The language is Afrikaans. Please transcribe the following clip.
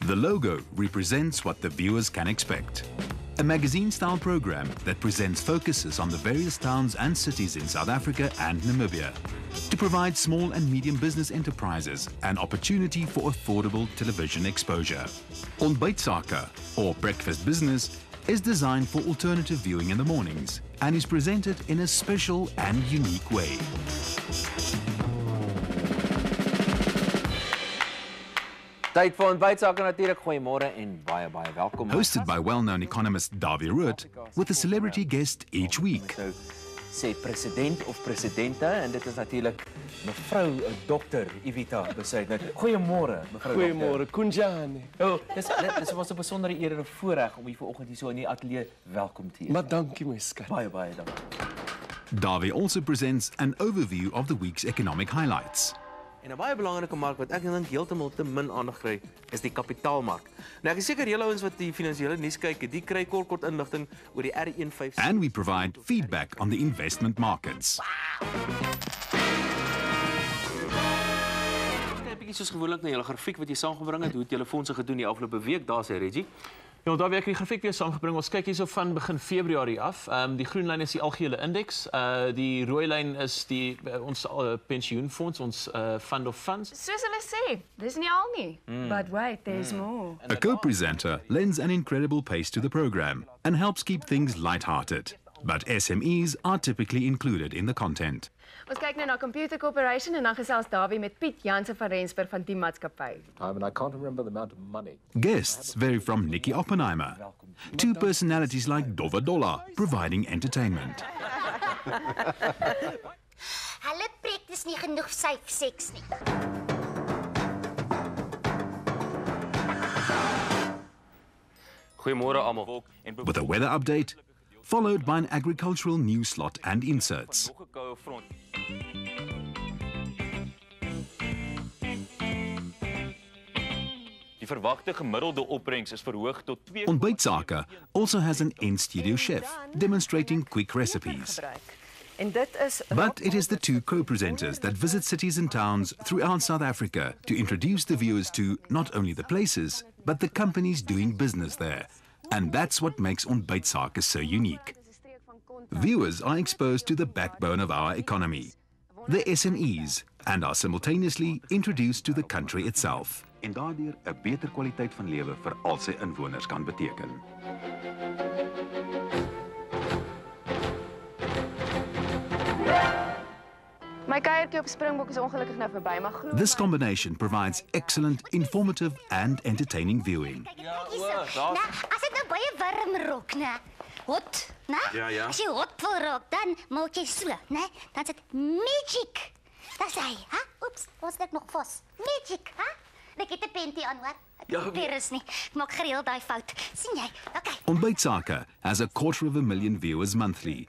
The logo represents what the viewers can expect. A magazine-style program that presents focuses on the various towns and cities in South Africa and Namibia to provide small and medium business enterprises an opportunity for affordable television exposure. Ontbytsake, or Breakfast Business, is designed for alternative viewing in the mornings and is presented in a special and unique way. Tyd vir Ontbytsake natuurlik, goeiemôre en baie welkom. Hosted by well-known economist Davie Rood, with a celebrity guest each week. So, sê president of presidente, en dit is natuurlik mevrou Dr. Ivita Besuidnout. Goeiemôre, mevrou Dokter. Goeiemôre, Kunjani. Dis was 'n besondere eer en voorreg om u vanoggend hier so in die ateljee welkom te heet. Maar dankie my skat. Baie dankie. Davie also presents an overview of the week's economic highlights. En 'n baie belangrike mark wat ek dink heeltemal te min aandag kry, is die kapitaalmark. Nou ek is seker julle ouens wat die finansiële nuus kyk, die kry kort inligting oor die R157. And we provide feedback on the investment markets. Kyk bietjie soos gewoonlik na julle grafiek wat jy saamgebring het, hoe het julle fondse gedoen die afgelope week? Daar sê Reggie. Ja, daar werk die grafiek weer saamgebring. Ons kyk hierso van begin Februarie af. Die groen lyn is die algehele indeks. Die rooi lyn is die ons pensioenfonds, ons fund of funds. Soos hulle sê, dis nie al nie. But wait, there's more. A co-presenter lends an incredible pace to the program and helps keep things light-hearted. But SMEs are typically included in the content. Ons kyk nou na Computer Corporation en dan gesels Davie met Piet Jansen van Rensburg van die maatskappy. I can't remember the amount of money. Guests vary from Nikki Oppenheimer to personalities like Dova Dolla, providing entertainment. Hulle preek dis nie genoeg seks nie. Goeiemôre almal. With a weather update, followed by an agricultural news slot and inserts. Die verwagte gemiddelde opbrengs is verhoog tot 2. Ontbytsake also has an in-studio chef demonstrating quick recipes. But it is the two co-presenters that visit cities and towns throughout South Africa to introduce the viewers to not only the places, but the companies doing business there. And that's what makes Ontbytsake so unique. Viewers are exposed to the backbone of our economy, the SMEs, and are simultaneously introduced to the country itself. En daardeur 'n beter kwaliteit van lewe vir al sy inwoners kan beteken. My kuiertjie op Springbok is ongelukkig nou verby, maar glo This combination provides excellent, informative and entertaining viewing. Nou, as dit nou baie warm rok, né? Hot, né? Ja. As jy hot wil rok, dan maak jy so, né? Dan is dit magic. Dis hy, hè? Oeps, ons het nog vas. Magic, hè? Ek het 'n pentie aan, hoor. Ek is nie. Ek maak gereeld daai fout. sien jy? Okay. Ontbytsake has 250,000 viewers monthly